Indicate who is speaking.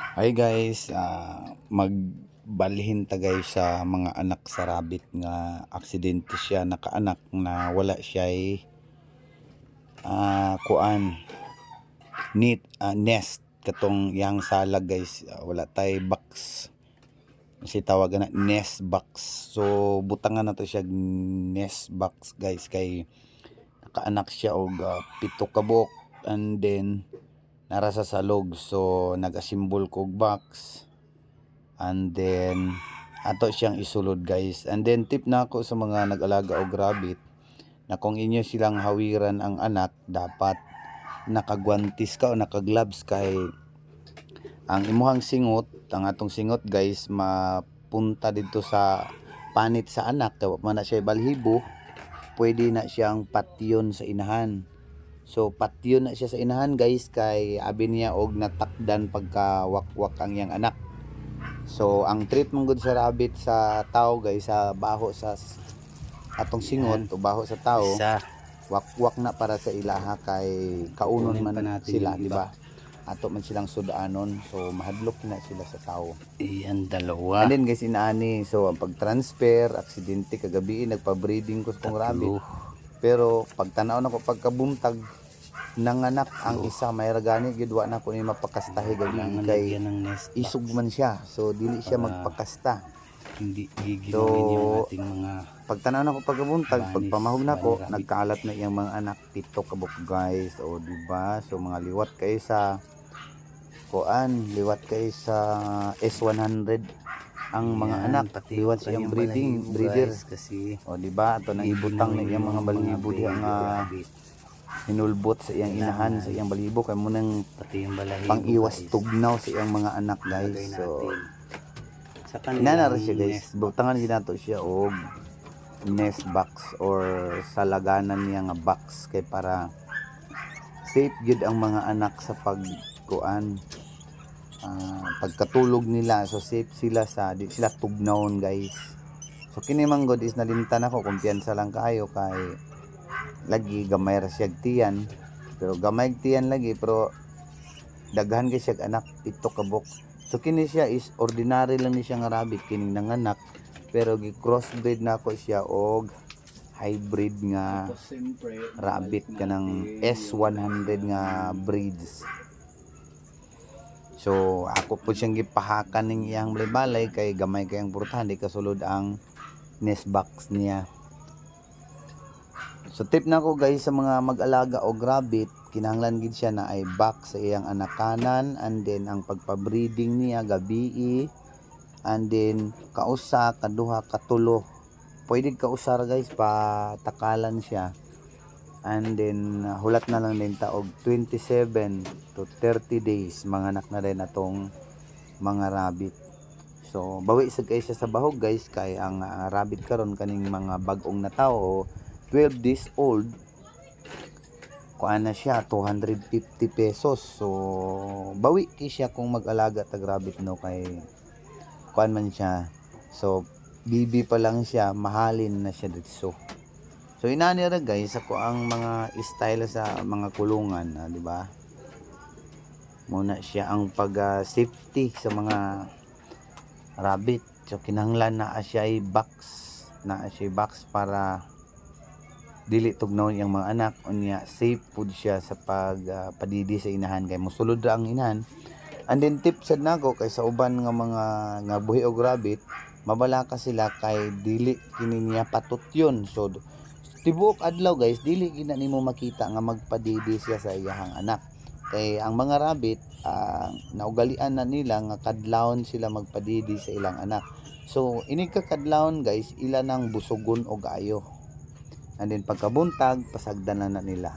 Speaker 1: Hi guys, magbalhin ta guys sa mga anak sa rabbit nga aksidente siya nakaanak na wala siya kuan nest katong yang salag guys. Wala tay box, kasi tawagan na nest box. So butangan na to siya nest box guys, kay nakaanak siya og 7 ka buok and then nara sa salog. So nag-assemble kog box and then ato siyang isulod guys. And then tip na ako sa mga nag-alaga og rabbit na kung inyo silang hawiran ang anak, dapat nakagwantis ka o nakagloves, kay ang imuhang singot, ang atong singot guys, mapunta dito sa panit sa anak, kaya man na siya balhibo, pwede na siyang patyon sa inahan. So patyon na siya sa inahan guys, kay abi niya og natakdan pagka wakwak ang yang anak. So ang treat mong good sa rabbit sa tao guys, sa baho sa atong singot o baho sa tao, wakwak na para sa ilaha, kay kaunon man sila, di ba? Ato man silang sudanon, so mahadlok na sila sa tao.
Speaker 2: Iyan dalawa.
Speaker 1: And then guys, inaani, so ang pag-transfer, aksidente kagabi, nagpa-breeding ko sa kong rabbit. Pero pagtanaw na ko pagkabuntag nanganak ang isa, may ragani gid wa na ko ni mapakastahi gabi, kay isog man siya, so dili siya magpakasta.
Speaker 2: Hindi gigilawin yung ating mga
Speaker 1: pagtanaw na ko pagkabuntag, pagpamahog na ko, nagkaalat na iyang mga anak 7 ka buok guys. O diba, so mga liwat kayo sa liwat kayo sa S100 ang mga anak, liwat sa iyang breeder
Speaker 2: kasi
Speaker 1: o diba, ato nang ibutang na iyang mga balibo diha nga hinulbot sa iyang inahan, sa iyang balibo, kay mo nang pang iwas tugnaw sa iyang mga anak guys. So inana siya guys, butangan ginato siya og nest box or salaganan niya nga box, kay para safe gid ang mga anak sa pagkuan, pagkatulog nila. So safe sila, sa di sila tugnawon guys. So kini man god is nalimtan ako, kumpiyansa lang kayo, kay lagi gamay ra siya tiyan, pero gamay tiyan lagi, pero daghan kay siya anak 7 ka buok. So kini siya is ordinary lang ni siya nga rabbit, kining nanganak, pero gi-crossbreed na ako siya og hybrid nga rabbit kanang S100 nga breeds. So ako po siyang gipahakan ning iyang balay, kay gamay kay ang purtahan, di kasulod ang nest box niya. So tip na ko guys sa mga mag-alaga og rabbit, kinahanglan gid siya na ay box sa iyang anakanan, and then ang pagpa-breeding niya gabi, and then kausa, kaduha, katulo, pwede kausar guys, patakalan siya. And then hulat na lang din ta og 27 to 30 days manganak na rin atong mga rabbit. So bawi sa kayo siya sa bahog guys, kay ang rabbit karon kaning mga bag-ong na tao 12 days old, kuan na siya 250 pesos. So bawi kay siya kung mag-alaga tag rabbit, no, kay kuan man siya. So bibi pa lang siya, mahalin na siya dito. So inani ra guys ako ang mga style sa mga kulungan, di ba? Muna siya ang pag safety sa mga rabbit. So kinahanglan na siya ay box para dili tugnaw yang mga anak, unya safe food siya sa padidi sa inahan, kay mosulod ra ang inahan. And then tip sad nako kay sa uban nga mga nga buhi og rabbit, mabala ka sila kay dili kini niya patutyon. So tibuok adlaw guys, dili gina nimo makita nga magpadidi siya sa iyahang anak, kay ang mga rabbit naugalian na nila nga kadlawon sila magpadidi sa ilang anak. So ini ka kadlawon guys, ila nang busugon og ayo, and then pagkabuntag pasagdan na nila.